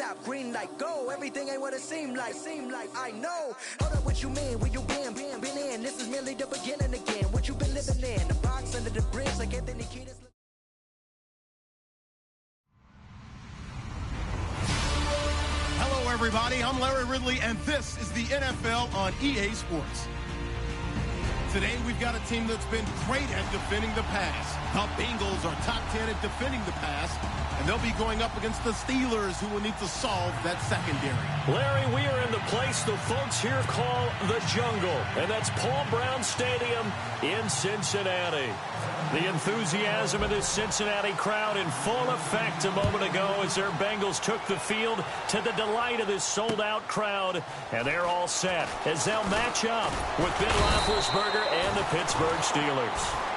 stop, green light, go. Everything ain't what it seemed like, I know. Hold up, what you mean? Where you been in? This is merely the beginning again. What you been living in? The box under the bridge like Anthony Kiedis. Hello, everybody. I'm Larry Ridley, and this is the NFL on EA Sports. Today, we've got a team that's been great at defending the pass. The Bengals are top 10 at defending the pass, and they'll be going up against the Steelers, who will need to solve that secondary. Larry, we are in the place the folks here call the jungle, and that's Paul Brown Stadium in Cincinnati. The enthusiasm of this Cincinnati crowd in full effect a moment ago as their Bengals took the field to the delight of this sold-out crowd, and they're all set as they'll match up with Ben Roethlisberger and the Pittsburgh Steelers.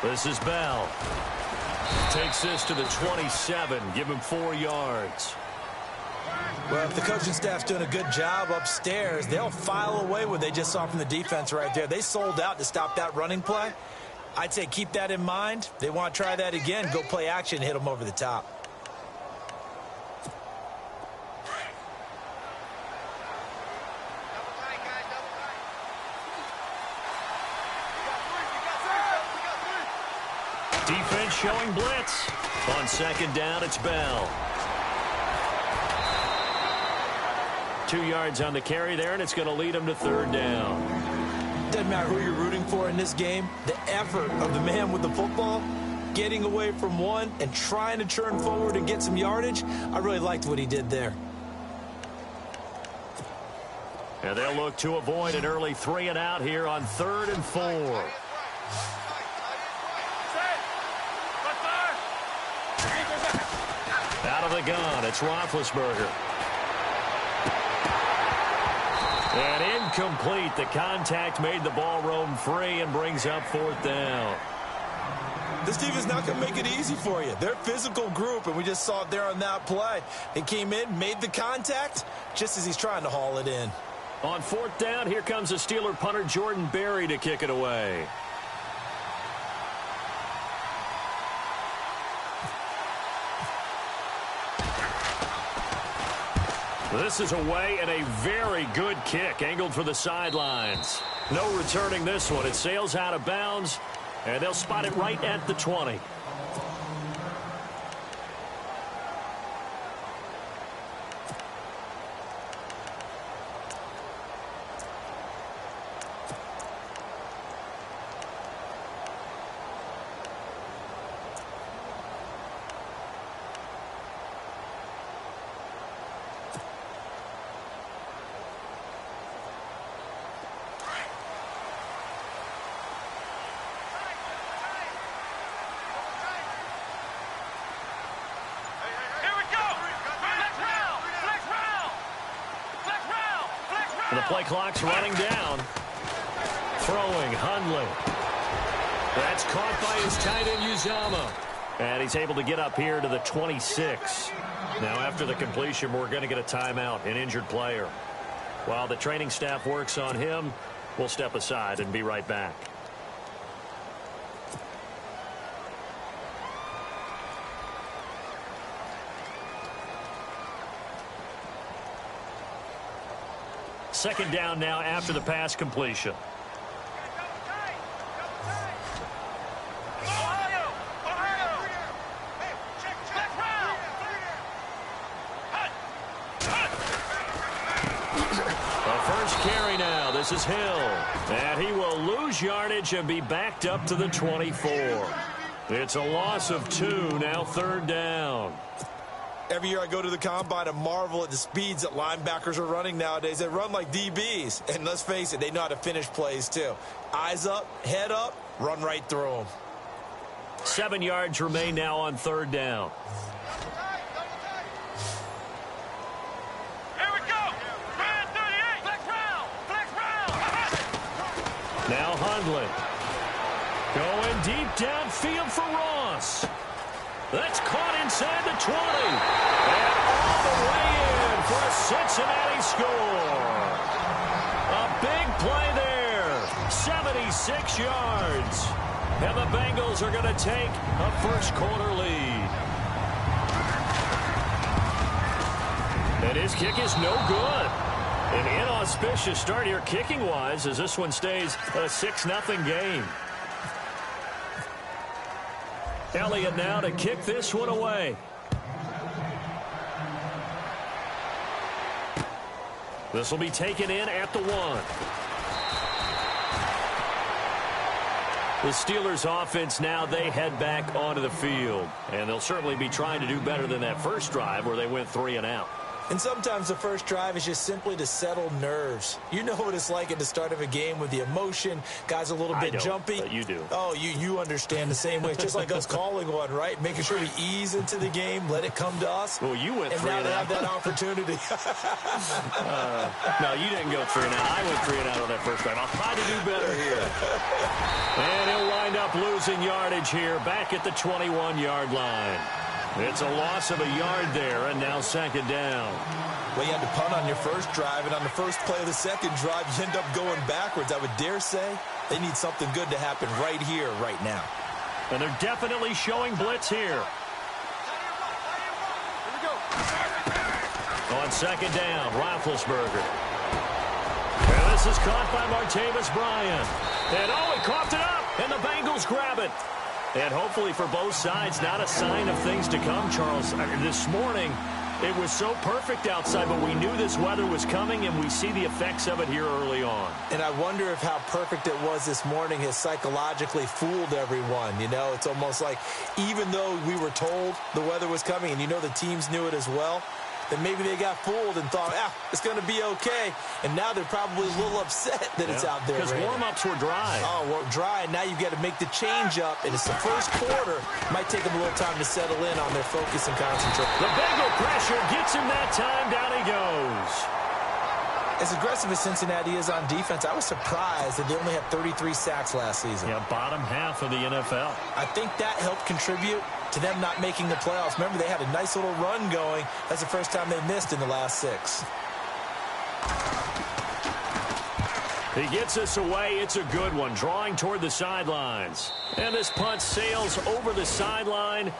This is Bell. Takes this to the 27. Give him 4 yards. Well, if the coaching staff's doing a good job upstairs, they'll file away what they just saw from the defense right there. They sold out to stop that running play. I'd say keep that in mind. They want to try that again. Go play action, hit them over the top. Defense showing blitz. On second down, it's Bell. 2 yards on the carry there, and it's going to lead him to third down. Doesn't matter who you're rooting for in this game. The effort of the man with the football, getting away from one and trying to turn forward and get some yardage, I really liked what he did there. And they'll look to avoid an early 3 and out here on 3rd and 4. Out of the gun, it's Roethlisberger. And incomplete. The contact made the ball roam free and brings up 4th down. This team is not going to make it easy for you. They're a physical group, and we just saw it there on that play. They came in, made the contact, just as he's trying to haul it in. On 4th down, here comes the Steeler punter Jordan Berry to kick it away. This is away and a very good kick, angled for the sidelines. No returning this one. It sails out of bounds, and they'll spot it right at the 20. And the play clock's running down. Throwing, Hundley. That's caught by his tight end, Uzama. And he's able to get up here to the 26. Now, after the completion, we're going to get a timeout, an injured player. While the training staff works on him, we'll step aside and be right back. Second down now after the pass completion. First carry now. This is Hill. And he will lose yardage and be backed up to the 24. It's a loss of 2, now 3rd down. Every year I go to the combine and marvel at the speeds that linebackers are running nowadays. They run like DBs. And let's face it, they know how to finish plays too. Eyes up, head up, run right through them. 7 yards remain now on third down. Here we go. Red 38. Flex round. Flex round. Now Hundley. Going deep downfield for Ross. That's caught inside the 20. And all the way in for a Cincinnati score. A big play there. 76 yards. And the Bengals are going to take a first-quarter lead. And his kick is no good. An inauspicious start here kicking-wise as this one stays a 6-0 game. Elliott now to kick this one away. This will be taken in at the 1. The Steelers offense now, they head back onto the field. And they'll certainly be trying to do better than that first drive where they went 3 and out. And sometimes the first drive is just simply to settle nerves. You know what it's like at the start of a game with the emotion. Guys a little bit jumpy. But you do. Oh, you understand the same way. It's just like us calling one, right? Making sure we ease into the game, let it come to us. Well, you went 3 and out. And now they have that opportunity. No, you didn't go 3 and out. I went 3 and out on that first drive. I'll try to do better here. And he'll wind up losing yardage here back at the 21-yard line. It's a loss of a yard there, and now second down. Well, you had to punt on your first drive, and on the first play of the second drive, you end up going backwards. I would dare say they need something good to happen right here, right now. And they're definitely showing blitz here. On second down, Roethlisberger. And this is caught by Martavis Bryant. And oh, he coughed it up, and the Bengals grab it. And hopefully for both sides, not a sign of things to come, Charles. This morning, it was so perfect outside, but we knew this weather was coming, and we see the effects of it here early on. And I wonder if how perfect it was this morning has psychologically fooled everyone. You know, it's almost like even though we were told the weather was coming, and you know the teams knew it as well, then maybe they got fooled and thought, it's going to be okay. And now they're probably a little upset that it's out there. Because warm-ups were dry. Oh, well, dry, and now you've got to make the change up, and it's the first quarter. Might take them a little time to settle in on their focus and concentration. The Bengal pressure gets him that time. Down he goes. As aggressive as Cincinnati is on defense, I was surprised that they only had 33 sacks last season. Yeah, bottom half of the NFL. I think that helped contribute to them not making the playoffs. Remember, they had a nice little run going. That's the first time they missed in the last 6. He gets us away. It's a good one, drawing toward the sidelines. And this punt sails over the sideline.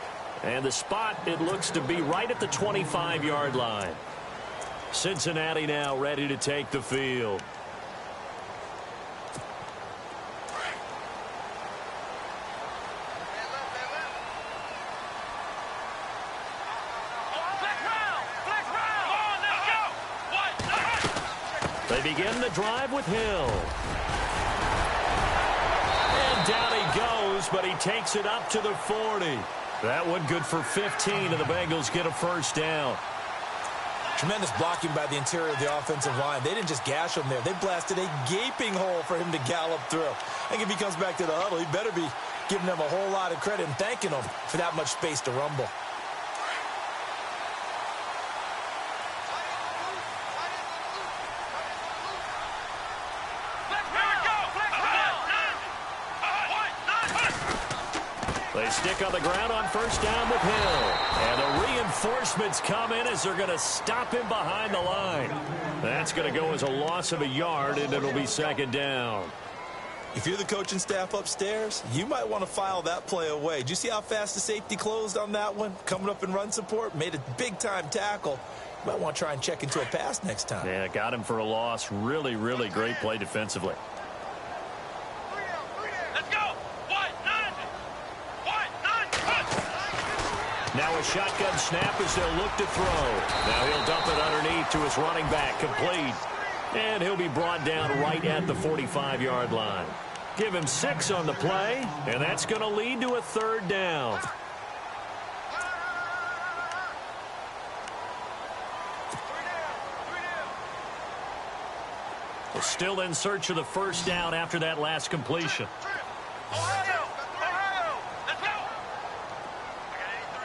And the spot, it looks to be right at the 25-yard line. Cincinnati now ready to take the field. They begin the drive with Hill. And down he goes, but he takes it up to the 40. That one good for 15, and the Bengals get a first down. Tremendous blocking by the interior of the offensive line. They didn't just gash him there. They blasted a gaping hole for him to gallop through. I think if he comes back to the huddle, he better be giving them a whole lot of credit and thanking them for that much space to rumble. They stick on the ground on first down with Hill. And the reinforcements come in as they're going to stop him behind the line. That's going to go as a loss of a yard, and it'll be second down. If you're the coaching staff upstairs, you might want to file that play away. Did you see how fast the safety closed on that one? Coming up in run support, made a big-time tackle. You might want to try and check into a pass next time. Yeah, got him for a loss. Really, really great play defensively. Now a shotgun snap as they'll look to throw. Now he'll dump it underneath to his running back, complete. And he'll be brought down right at the 45-yard line. Give him 6 on the play, and that's going to lead to a third down. Well, still in search of the first down after that last completion. Ohio! Ohio! Let's go! I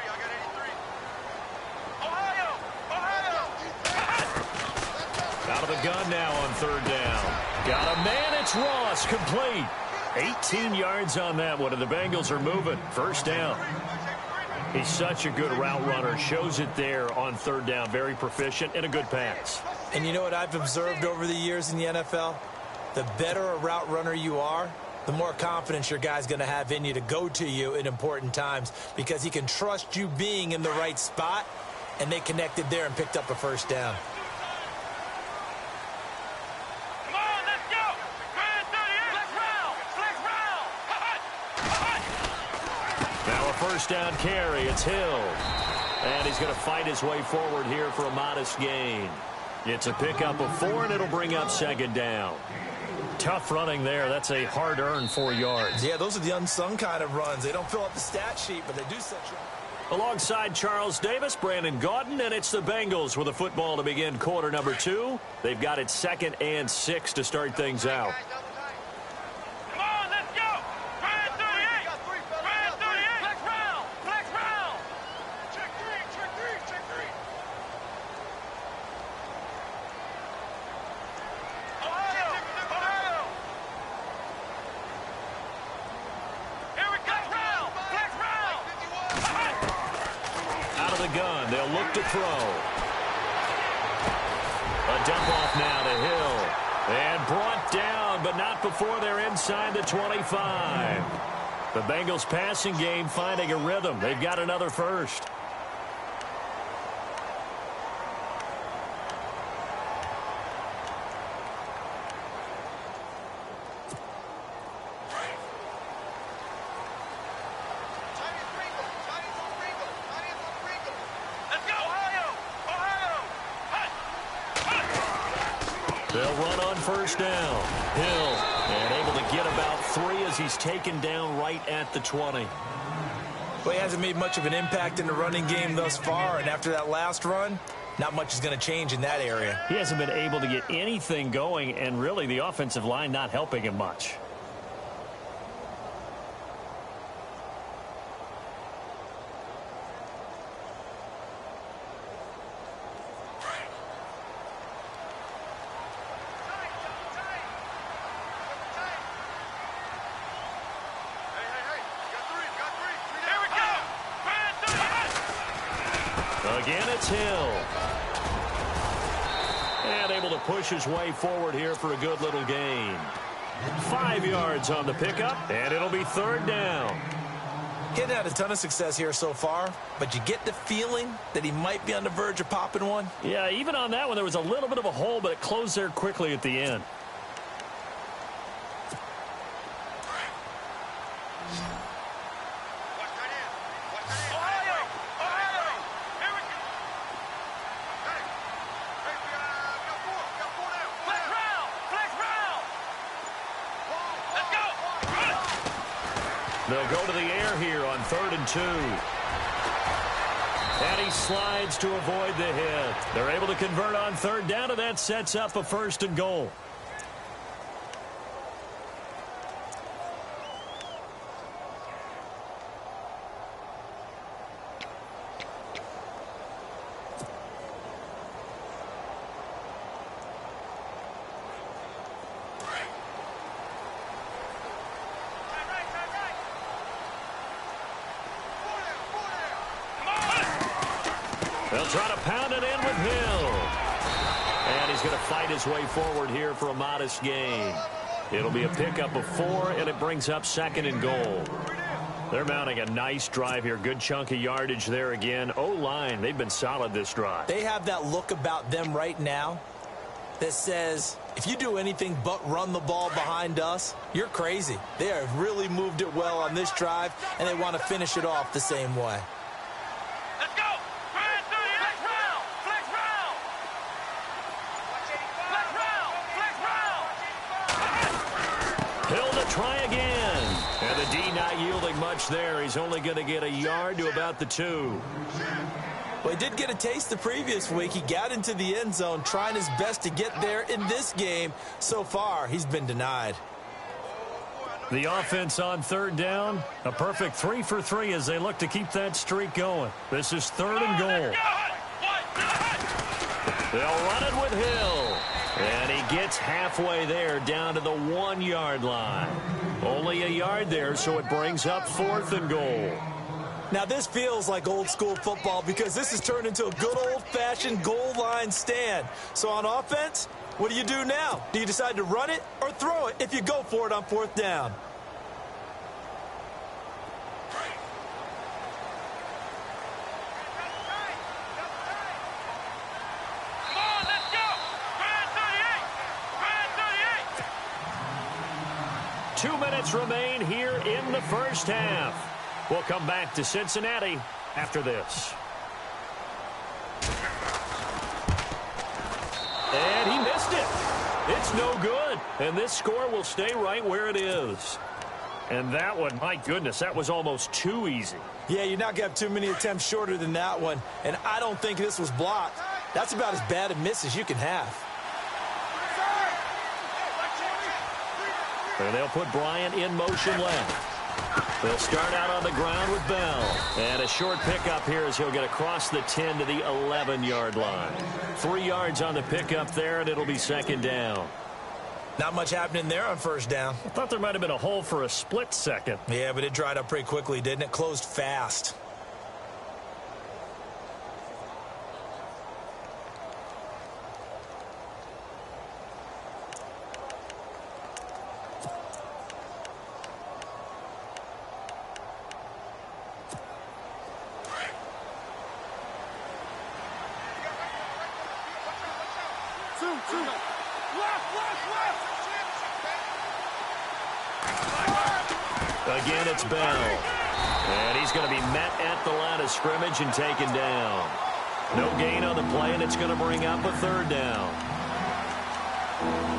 got 83. Ohio! Ohio! Out of the gun now on third down. Got a man. It's Ross. Complete. 18 yards on that one, and the Bengals are moving. First down. He's such a good route runner. Shows it there on third down. Very proficient and a good pass. And you know what I've observed over the years in the NFL? The better a route runner you are, the more confidence your guy's going to have in you to go to you in important times because he can trust you being in the right spot, and they connected there and picked up a first down. Come on, let's go! Grand 38! Flex round! Now a first down carry. It's Hill. And he's going to fight his way forward here for a modest gain. It's a pickup of 4, and it'll bring up second down. Tough running there. That's a hard-earned 4 yards. Yeah, those are the unsung kind of runs. They don't fill up the stat sheet, but they do such a... Alongside Charles Davis, Brandon Gaudin, and it's the Bengals with a football to begin quarter number 2. They've got it 2nd and 6 to start things out. Come on, let's go! Grand 38! Grand 38! Flex round! Flex round! Check 3! Check 3! Check 3! Ohio! Ohio! Here we go! Flex round! Out of the gun, they'll look to throw. A dump off now to Hill. And brought down, but not before they're inside the 25. The Bengals passing game finding a rhythm. They've got another first. Let's go! Ohio! Ohio! They'll run on first down. Hill, and able to get about 3 as he's taken down right at the 20. Well, he hasn't made much of an impact in the running game thus far, and after that last run, not much is going to change in that area. He hasn't been able to get anything going, and really the offensive line not helping him much. Here we go! Grand 38! Again, it's Hill. And able to push his way forward here for a good little gain. 5 yards on the pickup, and it'll be third down. Getting had a ton of success here so far, but you get the feeling that he might be on the verge of popping one. Yeah, even on that one, there was a little bit of a hole, but it closed there quickly at the end. Ohio! Ohio! Here we go! Hey, we got 4 now! Flex round! Flex round! Let's go! They'll go to the air here on 3rd and 2. And he slides to avoid the hit. They're able to convert on third down, and that sets up a 1st and goal. They'll try to pound it in with Hill. And he's going to fight his way forward here for a modest gain. It'll be a pickup of 4, and it brings up 2nd and goal. They're mounting a nice drive here. Good chunk of yardage there again. O-line, they've been solid this drive. They have that look about them right now that says, if you do anything but run the ball behind us, you're crazy. They have really moved it well on this drive, and they want to finish it off the same way. Let's go! Grand 38! Flex round! Flex round! Flex round! Flex round! Hill to try again. And the D not yielding much there. He's only going to get a yard to about the 2. Well, he did get a taste the previous week. He got into the end zone trying his best to get there in this game. So far, he's been denied. The offense on third down, a perfect 3 for 3 as they look to keep that streak going. This is 3rd and goal. They'll run it with Hill. And he gets halfway there down to the 1-yard line. Only a yard there, so it brings up 4th and goal. Now, this feels like old-school football because this has turned into a good old-fashioned goal line stand. So on offense, what do you do now? Do you decide to run it or throw it if you go for it on 4th down? Come on, let's go! 2 minutes remain here in the first half. We'll come back to Cincinnati after this. And he missed it. It's no good. And this score will stay right where it is. And that one, my goodness, that was almost too easy. Yeah, you're not going to have too many attempts shorter than that one. And I don't think this was blocked. That's about as bad a miss as you can have. And they'll put Bryant in motion left. They'll start out on the ground with Bell. And a short pickup here as he'll get across the 10 to the 11-yard line. 3 yards on the pickup there, and it'll be 2nd down. Not much happening there on 1st down. I thought there might have been a hole for a split second. Yeah, but it dried up pretty quickly, didn't it? Closed fast. Again, it's Bell. And he's going to be met at the line of scrimmage and taken down. No gain on the play, and it's going to bring up a 3rd down.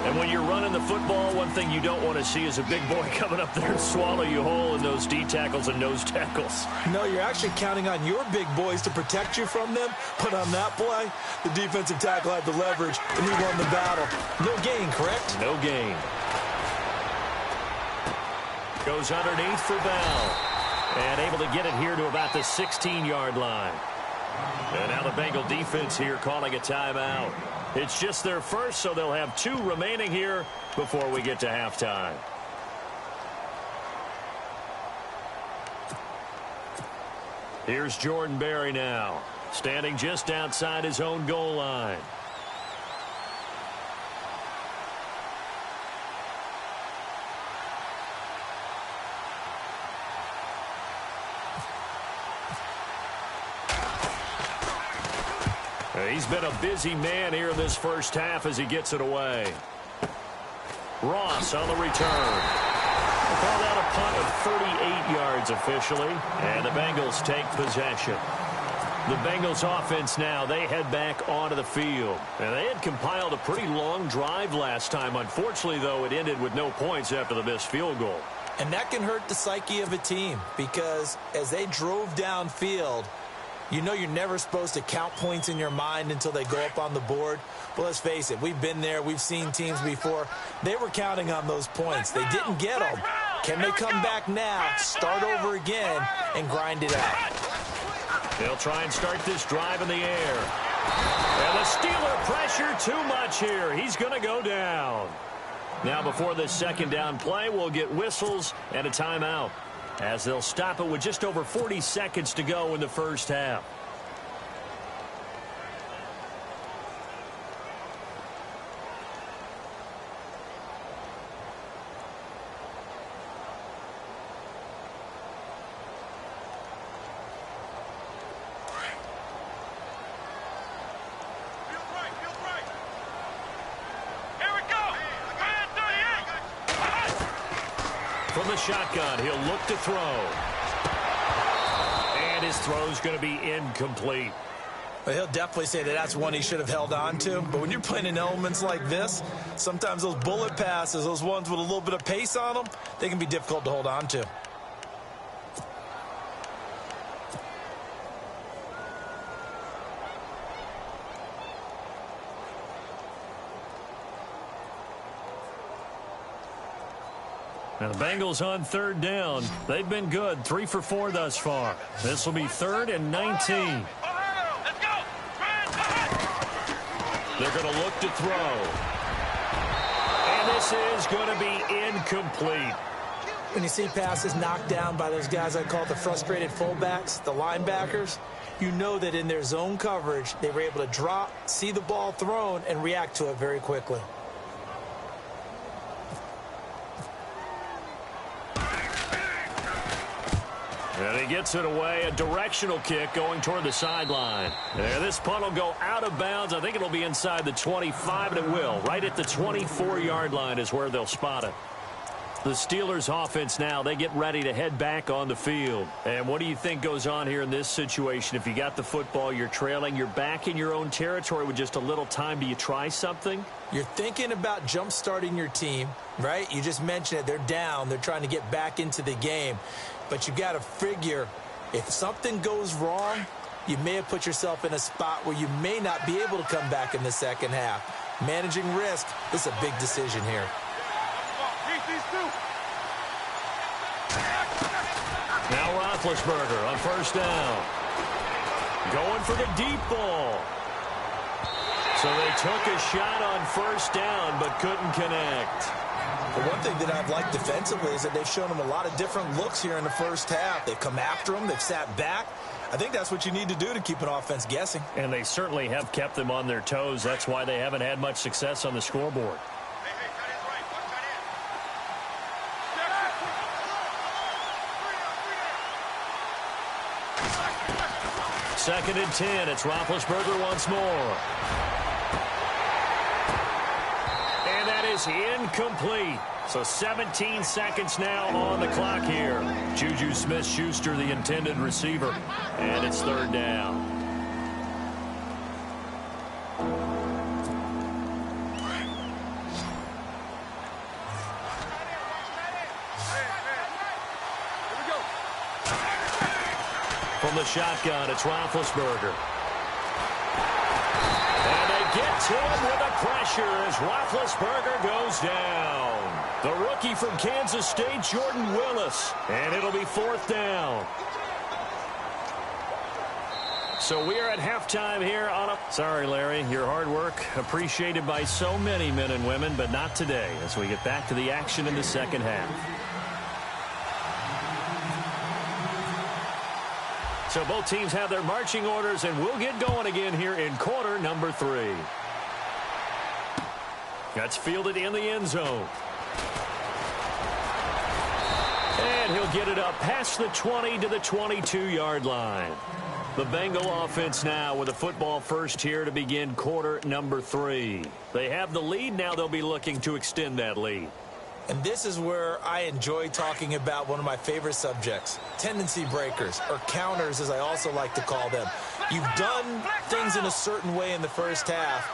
And when you're running the football, one thing you don't want to see is a big boy coming up there and swallow you whole in those D tackles and nose tackles. No, you're actually counting on your big boys to protect you from them. But on that play, the defensive tackle had the leverage, and he won the battle. No gain, correct? No gain. Goes underneath for Bell. And able to get it here to about the 16-yard line. And now the Bengal defense here calling a timeout. It's just their first, so they'll have 2 remaining here before we get to halftime. Here's Jordan Berry now, standing just outside his own goal line. He's been a busy man here in this first half as he gets it away. Ross on the return. Called out a punt of 38 yards officially, and the Bengals take possession. The Bengals offense now, they head back onto the field. And they had compiled a pretty long drive last time. Unfortunately, though, it ended with no points after the missed field goal. And that can hurt the psyche of a team because as they drove downfield, you know you're never supposed to count points in your mind until they go up on the board. Well, let's face it, we've been there. We've seen teams before. They were counting on those points. They didn't get them. Can they come back now, start over again, and grind it out? They'll try and start this drive in the air. And the Steeler pressure too much here. He's going to go down. Now before this 2nd down play, we'll get whistles and a timeout, as they'll stop it with just over 40 seconds to go in the first half. From the shotgun, he'll look to throw. And his throw's going to be incomplete. Well, he'll definitely say that that's one he should have held on to. But when you're playing in elements like this, sometimes those bullet passes, those ones with a little bit of pace on them, they can be difficult to hold on to. Now the Bengals on third down. They've been good, 3 for 4 thus far. This will be 3rd and 19. They're going to look to throw. And this is going to be incomplete. When you see passes knocked down by those guys I call the frustrated fullbacks, the linebackers, you know that in their zone coverage, they were able to drop, see the ball thrown, and react to it very quickly. And he gets it away, a directional kick going toward the sideline. And this punt will go out of bounds. I think it'll be inside the 25, and it will. Right at the 24-yard line is where they'll spot it. The Steelers offense now, they get ready to head back on the field. And what do you think goes on here in this situation? If you got the football, you're trailing, you're back in your own territory with just a little time. Do you try something? You're thinking about jump-starting your team, right? You just mentioned it. They're down. They're trying to get back into the game. But you got to figure if something goes wrong, you may have put yourself in a spot where you may not be able to come back in the second half. Managing risk is a big decision here. Now Roethlisberger on first down. Going for the deep ball. So they took a shot on first down but couldn't connect. The one thing that I've liked defensively is that they've shown them a lot of different looks here in the first half. They've come after them. They've sat back. I think that's what you need to do to keep an offense guessing. And they certainly have kept them on their toes. That's why they haven't had much success on the scoreboard. Second and 10. It's Roethlisberger once more. And that is incomplete. So 17 seconds now on the clock here. Juju Smith-Schuster, the intended receiver. And it's third down. From the shotgun, it's Roethlisberger. And they get to him with the pressure as Roethlisberger goes down. The rookie from Kansas State, Jordan Willis. And it'll be fourth down. So we are at halftime here on a... Sorry, Larry, your hard work appreciated by so many men and women, but not today as we get back to the action in the second half. So both teams have their marching orders, and we'll get going again here in quarter number 3. That's fielded in the end zone. And he'll get it up past the 20 to the 22-yard line. The Bengal offense now with a football first here to begin quarter number 3. They have the lead. Now they'll be looking to extend that lead. And this is where I enjoy talking about one of my favorite subjects, tendency breakers, or counters as I also like to call them. You've done things in a certain way in the first half,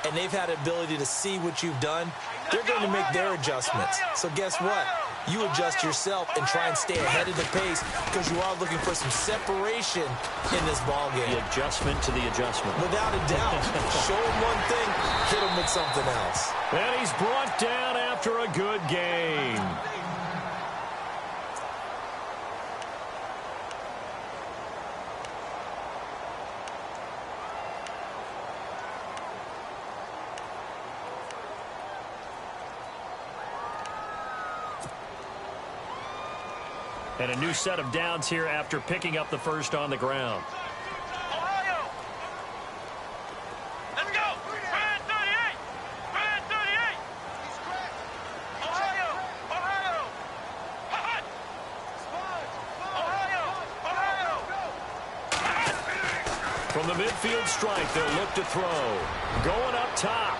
and they've had the ability to see what you've done. They're going to make their adjustments. So guess what? You adjust yourself and try and stay ahead of the pace because you are looking for some separation in this ballgame. The adjustment to the adjustment. Without a doubt. Show him one thing, hit him with something else. And he's brought down after a good game. And a new set of downs here after picking up the first on the ground. WIO. Let's go. Brand 38. Brand 38. WIO. WIO. Hot. WIO. From the midfield strike, they'll look to throw. Going up top.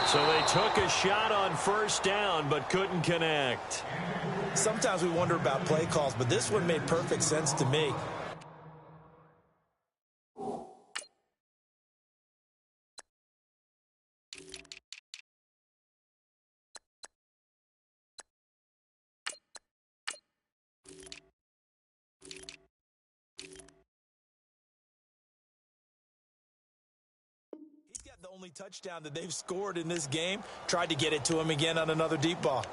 So they took a shot on first down, but couldn't connect. Sometimes we wonder about play calls, but this one made perfect sense to me. He's got the only touchdown that they've scored in this game. Tried to get it to him again on another deep ball.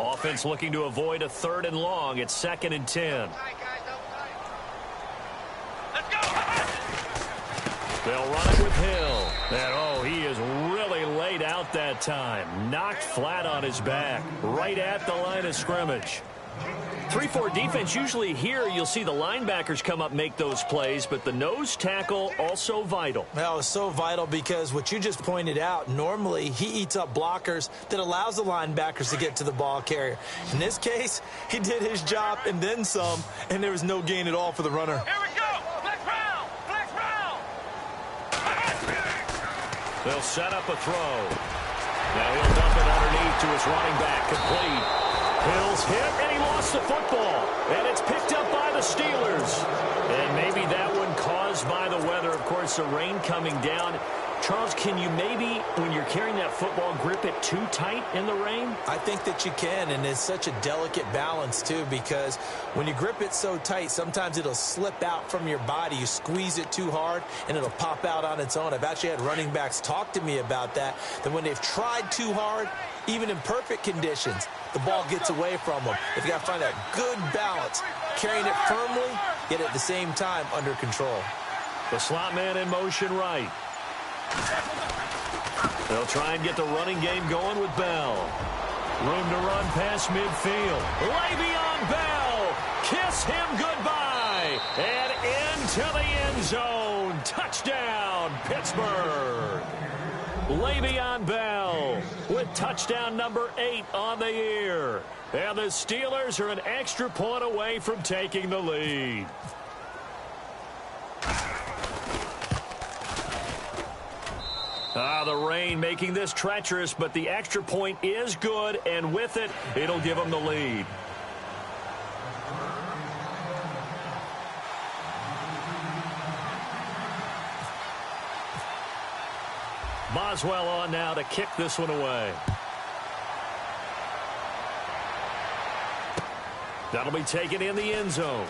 Offense looking to avoid a 3rd and long. It's 2nd and 10. They'll run it with Hill. And, he is really laid out that time. Knocked flat on his back. Right at the line of scrimmage. 3-4 defense, usually here you'll see the linebackers come up make those plays, but the nose tackle also vital. Well, it's so vital because what you just pointed out, normally he eats up blockers that allows the linebackers to get to the ball carrier. In this case, he did his job and then some, and there was no gain at all for the runner. Here we go! Flex round! Flex round! They'll set up a throw. Now he'll dump it underneath to his running back, complete. Hill's hit, and he lost the football. And it's picked up by the Steelers. And maybe that one caused by the weather. Of course, the rain coming down. Charles, can you maybe, when you're carrying that football, grip it too tight in the rain? I think that you can, and it's such a delicate balance, too, because when you grip it so tight, sometimes it'll slip out from your body. You squeeze it too hard, and it'll pop out on its own. I've actually had running backs talk to me about that when they've tried too hard, even in perfect conditions, the ball gets away from them. If you got to find that good balance, carrying it firmly, yet at the same time under control. The slot man in motion right. They'll try and get the running game going with Bell. Room to run past midfield. Le'Veon Bell. Kiss him goodbye. And into the end zone. Touchdown, Pittsburgh. Le'Veon Bell with touchdown number 8 on the year. And the Steelers are an extra point away from taking the lead. The rain making this treacherous, but the extra point is good, and with it, it'll give them the lead. Boswell on now to kick this one away. That'll be taken in the end zone.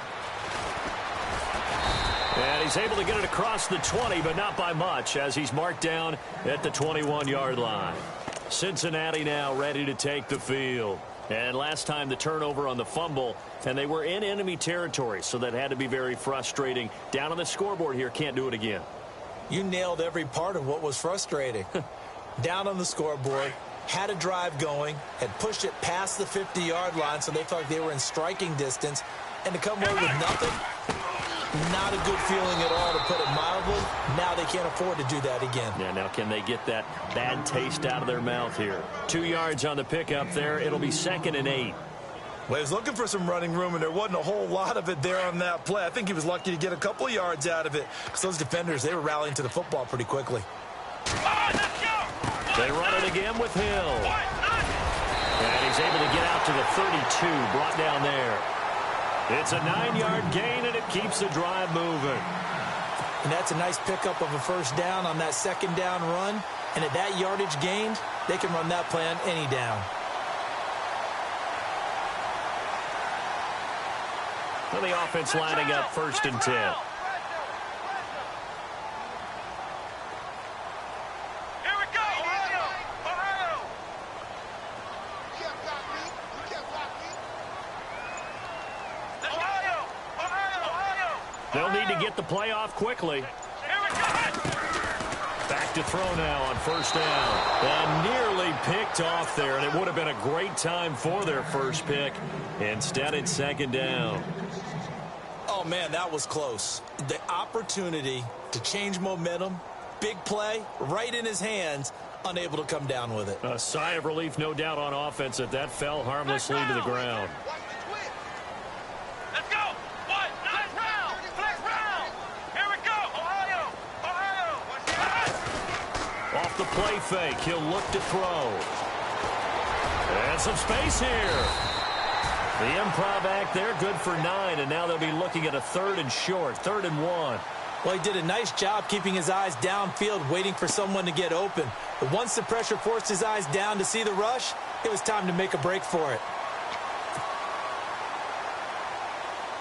And he's able to get it across the 20, but not by much, as he's marked down at the 21-yard line. Cincinnati now ready to take the field. And last time the turnover on the fumble, and they were in enemy territory, so that had to be very frustrating. Down on the scoreboard here, can't do it again. You nailed every part of what was frustrating. Down on the scoreboard, had a drive going, had pushed it past the 50-yard line, so they thought they were in striking distance, and to come away with nothing, not a good feeling at all, to put it mildly. Now they can't afford to do that again. Yeah, now can they get that bad taste out of their mouth here? 2 yards on the pickup there. It'll be 2nd and 8. Well, he was looking for some running room, and there wasn't a whole lot of it there on that play. I think he was lucky to get a couple of yards out of it, because those defenders, they were rallying to the football pretty quickly. They run it again with Hill. And he's able to get out to the 32, brought down there. It's a 9-yard gain, and it keeps the drive moving. And that's a nice pickup of a first down on that second down run. And at that yardage gained, they can run that play on any down. Well, the offense lining up 1st and 10. They'll need to get the play off quickly. Back to throw now on 1st down. And nearly picked off there, and it would have been a great time for their first pick. Instead, it's 2nd down. Oh, man, that was close. The opportunity to change momentum, big play, right in his hands, unable to come down with it. A sigh of relief, no doubt, on offense that fell harmlessly to the ground. Let's go! What? Flex round! Flex round! Here we go! Ohio! Off the play fake, he'll look to throw. And some space here. The improv act there, good for 9, and now they'll be looking at a 3rd and short, 3rd and 1. Well, he did a nice job keeping his eyes downfield, waiting for someone to get open. But once the pressure forced his eyes down to see the rush, it was time to make a break for it.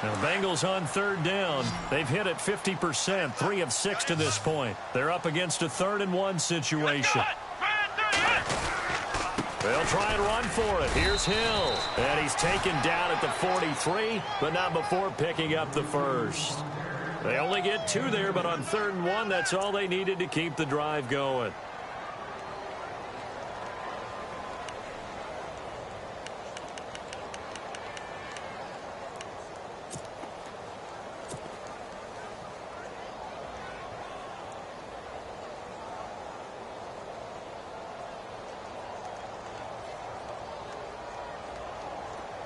Now, Bengals on 3rd down. They've hit it 50%, 3 of 6 to this point. They're up against a 3rd and 1 situation. They'll try and run for it. Here's Hill. And he's taken down at the 43, but not before picking up the first. They only get 2 there, but on 3rd and 1, that's all they needed to keep the drive going.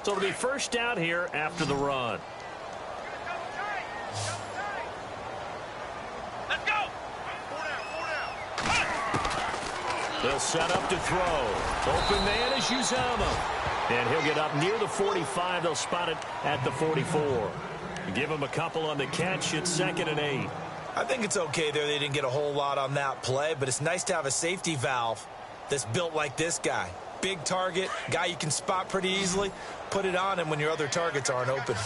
So it'll be first down here after the run. Let's go. They'll set up to throw. Open man is Uzama. And he'll get up near the 45. They'll spot it at the 44. Give him a couple on the catch. It's 2nd and 8. I think it's okay there. They didn't get a whole lot on that play, but it's nice to have a safety valve that's built like this guy. Big target, guy you can spot pretty easily. Put it on him when your other targets aren't open.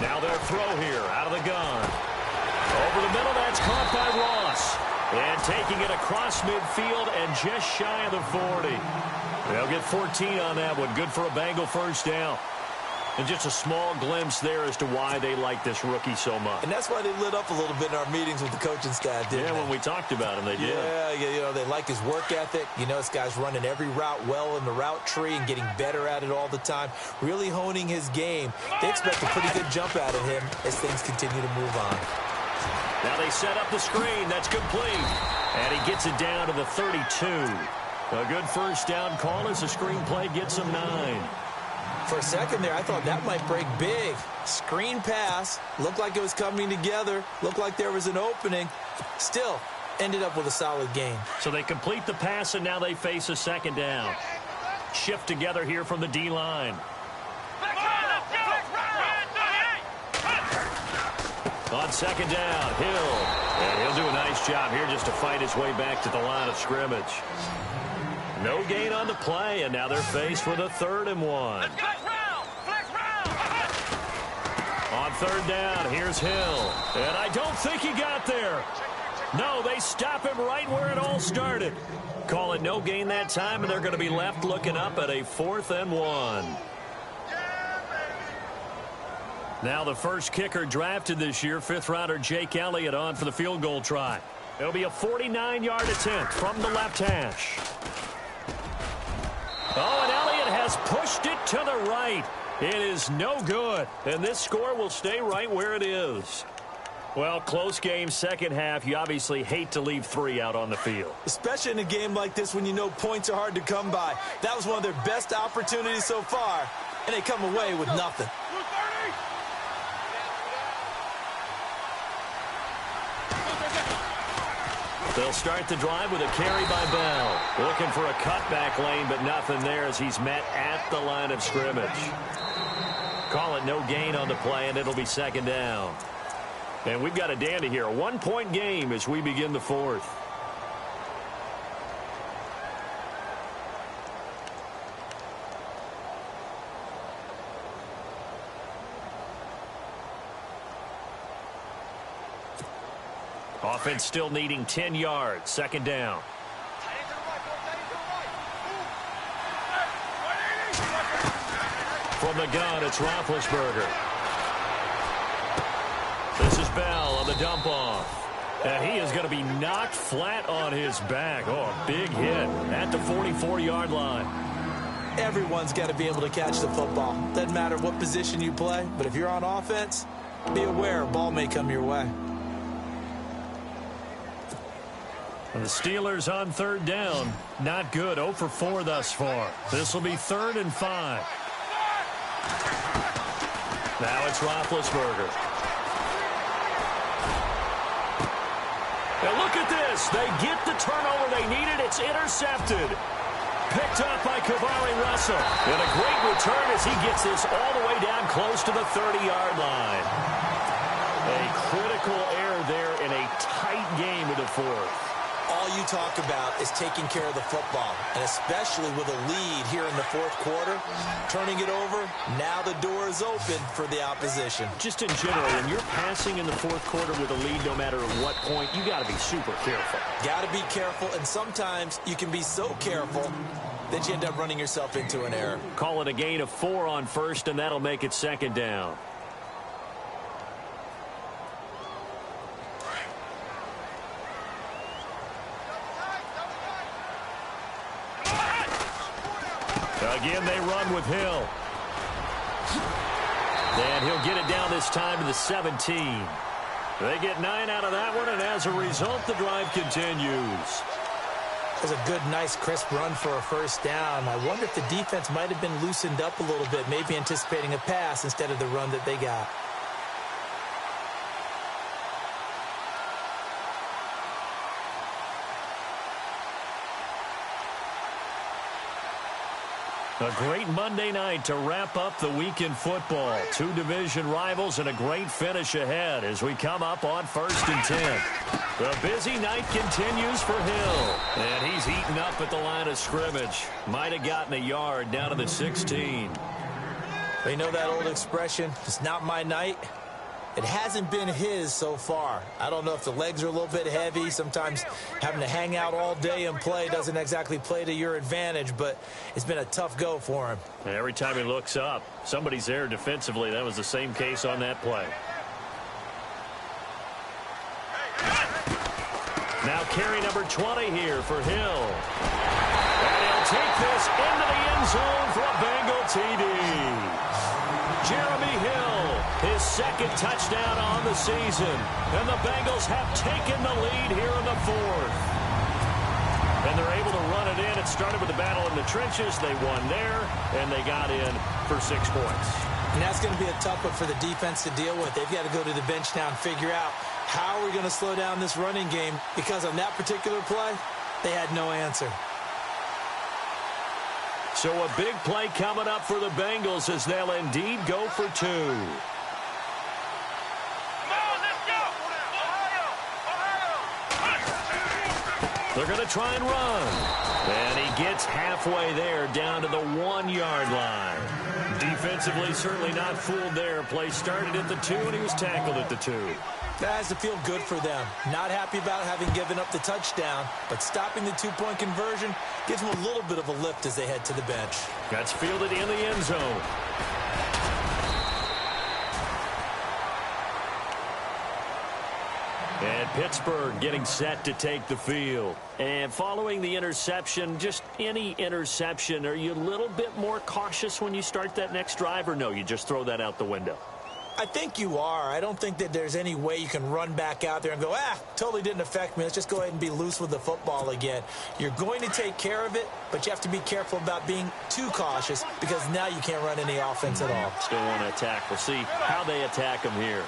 Now their throw here out of the gun. Over the middle, that's caught by Ross. And taking it across midfield and just shy of the 40. They'll get 14 on that one. Good for a Bengal first down. And just a small glimpse there as to why they like this rookie so much. And that's why they lit up a little bit in our meetings with the coaching staff, didn't they? Yeah, when we talked about him, they did. Yeah, you know, they like his work ethic. You know, this guy's running every route well in the route tree and getting better at it all the time, really honing his game. They expect a pretty good jump out of him as things continue to move on. Now they set up the screen. That's complete. And he gets it down to the 32. A good first down call as the screen play gets him 9. For a second there, I thought that might break big. Screen pass. Looked like it was coming together. Looked like there was an opening. Still, ended up with a solid game. So they complete the pass, and now they face a 2nd down. Shift together here from the D-line. On 2nd down, Hill. And he'll do a nice job here just to fight his way back to the line of scrimmage. No gain on the play, and now they're faced with a 3rd and 1. On 3rd down, here's Hill. And I don't think he got there. No, they stop him right where it all started. Call it no gain that time, and they're going to be left looking up at a 4th and 1. Now the first kicker drafted this year, 5th rounder Jake Elliott on for the field goal try. It'll be a 49-yard attempt from the left hash. Oh, and Elliott has pushed it to the right. It is no good, and this score will stay right where it is. Well, close game, second half. You obviously hate to leave 3 out on the field. Especially in a game like this when you know points are hard to come by. That was one of their best opportunities so far, and they come away with nothing. They'll start the drive with a carry by Bell. Looking for a cutback lane, but nothing there as he's met at the line of scrimmage. Call it no gain on the play, and it'll be 2nd down. And we've got a dandy here. A 1-point game as we begin the 4th. Offense still needing 10 yards. 2nd down. From the gun, it's Roethlisberger. This is Bell on the dump off. And he is going to be knocked flat on his back. Oh, a big hit at the 44-yard line. Everyone's got to be able to catch the football. Doesn't matter what position you play, but if you're on offense, be aware a ball may come your way. And the Steelers on 3rd down. Not good. 0 for 4 thus far. This will be 3rd and 5. Now it's Roethlisberger. And look at this. They get the turnover they needed. It's intercepted. Picked up by Kavari Russell. And a great return as he gets this all the way down close to the 30-yard line. A critical error there in a tight game of the 4th. All you talk about is taking care of the football, and especially with a lead here in the fourth quarter, turning it over, now the door is open for the opposition. Just in general, when you're passing in the fourth quarter with a lead, no matter at what point, you got to be super careful. Got to be careful, and sometimes you can be so careful that you end up running yourself into an error. Call it a gain of 4 on first, and that'll make it second down. Again, they run with Hill. And he'll get it down this time to the 17. They get 9 out of that one, and as a result, the drive continues. It was a good, nice, crisp run for a first down. I wonder if the defense might have been loosened up a little bit, maybe anticipating a pass instead of the run that they got. A great Monday night to wrap up the week in football. 2 division rivals and a great finish ahead as we come up on 1st and 10. The busy night continues for Hill. And he's eaten up at the line of scrimmage. Might have gotten a yard down to the 16. They know that old expression, it's not my night. It hasn't been his so far. I don't know if the legs are a little bit heavy. Sometimes having to hang out all day and play doesn't exactly play to your advantage, but it's been a tough go for him. Every time he looks up, somebody's there defensively. That was the same case on that play. Now carry number 20 here for Hill. And he'll take this into the end zone for a Bengal TD. Jeremy Hill, his 2nd touchdown on the season. And the Bengals have taken the lead here in the 4th. And they're able to run it in. It started with the battle in the trenches. They won there, and they got in for 6 points. And that's going to be a tough one for the defense to deal with. They've got to go to the bench now and figure out how we're going to slow down this running game, because on that particular play, they had no answer. So a big play coming up for the Bengals as they'll indeed go for 2. Come on, let's go! Ohio! They're going to try and run. And he gets halfway there down to the 1-yard line. Defensively, certainly not fooled there. Play started at the 2, and he was tackled at the 2. That has to feel good for them. Not happy about having given up the touchdown, but stopping the 2-point conversion gives them a little bit of a lift as they head to the bench. That's fielded in the end zone. And Pittsburgh getting set to take the field. And following the interception, just any interception, are you a little bit more cautious when you start that next drive, or no, you just throw that out the window? I think you are. I don't think that there's any way you can run back out there and go, totally didn't affect me. Let's just go ahead and be loose with the football again. You're going to take care of it, but you have to be careful about being too cautious, because now you can't run any offense at all. Still want to attack. We'll see how they attack him here.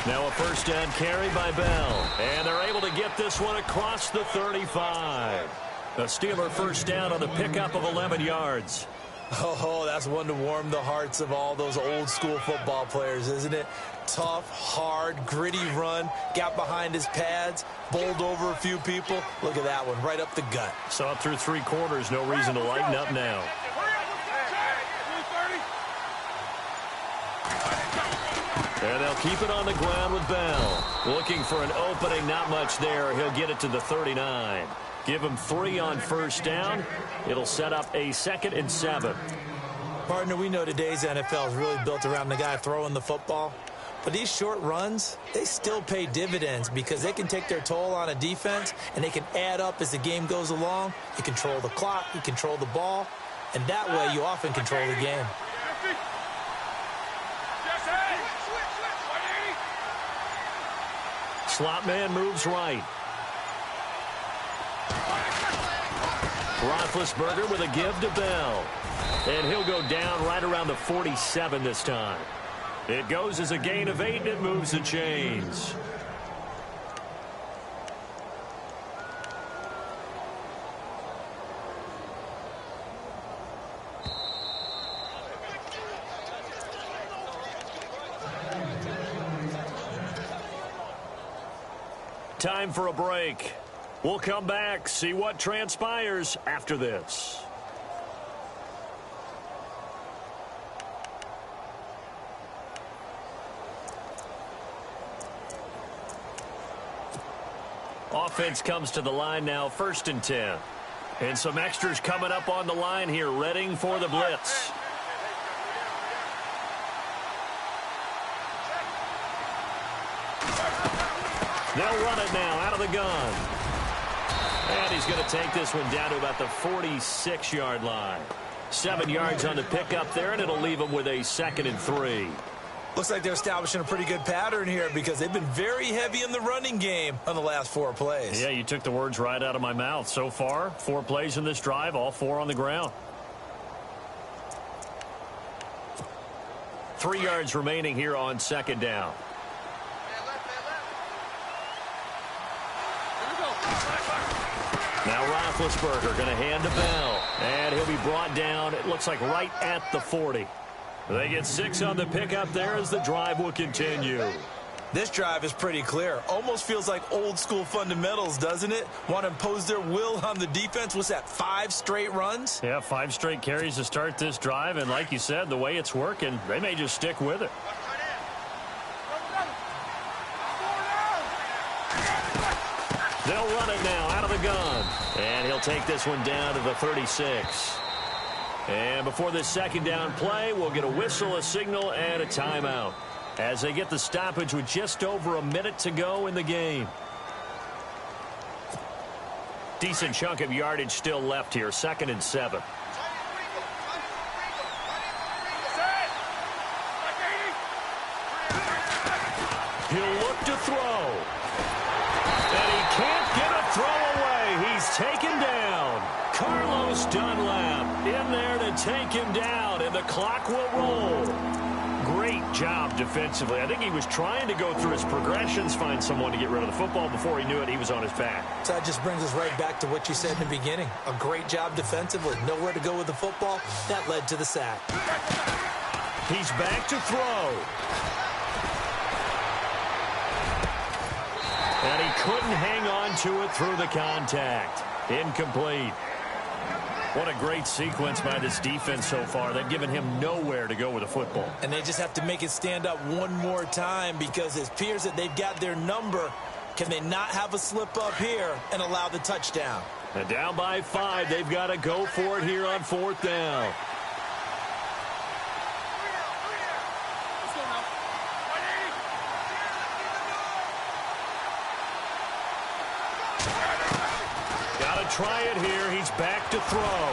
Now a 1st down carry by Bell. And they're able to get this one across the 35. A Steeler 1st down on the pickup of 11 yards. Oh, that's one to warm the hearts of all those old school football players, isn't it? Tough, hard, gritty run, got behind his pads, bowled over a few people. Look at that one, right up the gut. Saw it through 3 quarters, no reason to lighten up now. And they'll keep it on the ground with Bell. Looking for an opening, not much there. He'll get it to the 39. Give him 3 on 1st down. It'll set up a 2nd and 7. Partner, we know today's NFL is really built around the guy throwing the football. But these short runs, they still pay dividends, because they can take their toll on a defense, and they can add up as the game goes along. You control the clock, you control the ball, and that way you often control the game. Slot man moves right. Roethlisberger with a give to Bell. And he'll go down right around the 47 this time. It goes as a gain of 8, and it moves the chains. Time for a break. We'll come back, see what transpires after this. Offense comes to the line now, 1st and 10. And some extras coming up on the line here, readying for the blitz. They'll run it now out of the gun. And he's going to take this one down to about the 46-yard line. 7 yards on the pickup there, and it'll leave him with a 2nd and 3. Looks like they're establishing a pretty good pattern here because they've been very heavy in the running game on the last 4 plays. Yeah, you took the words right out of my mouth. So far, 4 plays in this drive, all 4 on the ground. 3 yards remaining here on 2nd down. Now Roethlisberger going to hand to Bell. And he'll be brought down, it looks like right at the 40. They get 6 on the pickup there as the drive will continue. This drive is pretty clear. Almost feels like old school fundamentals, doesn't it? Want to impose their will on the defense. What's that, 5 straight runs? Yeah, 5 straight carries to start this drive. And like you said, the way it's working, they may just stick with it. They'll run it now out of the gun. And he'll take this one down to the 36. And before this 2nd down play, we'll get a whistle, a signal, and a timeout as they get the stoppage with just over a minute to go in the game. Decent chunk of yardage still left here, 2nd and 7. He'll look to throw. And he can't get a throw away. He's taken down. Carlos Dunlap in there to take him down, and the clock will roll. Great job defensively. I think he was trying to go through his progressions, find someone to get rid of the football. Before he knew it, he was on his back. So that just brings us right back to what you said in the beginning. A great job defensively. Nowhere to go with the football. That led to the sack. He's back to throw. And he couldn't hang on to it through the contact. Incomplete. What a great sequence by this defense so far. They've given him nowhere to go with the football. And they just have to make it stand up one more time because it appears that they've got their number. Can they not have a slip up here and allow the touchdown? And down by 5, they've got to go for it here on 4th down. Try it here. He's back to throw.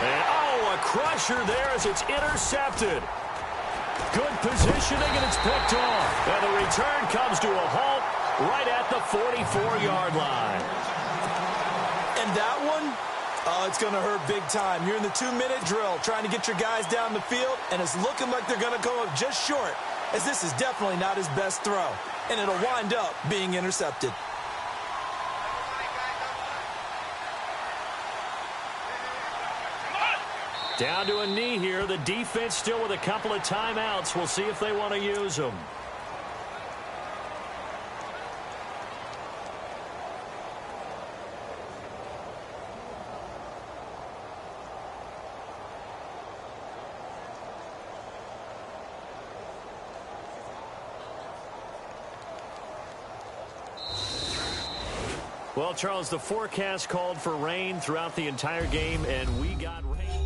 And, a crusher there as it's intercepted. Good positioning, and it's picked off. And the return comes to a halt right at the 44-yard line. And that one, it's going to hurt big time. You're in the 2-minute drill trying to get your guys down the field, and it's looking like they're going to go up just short, as this is definitely not his best throw. And it'll wind up being intercepted. Down to a knee here. The defense still with a couple of timeouts. We'll see if they want to use them. Well, Charles, the forecast called for rain throughout the entire game, and we got rain.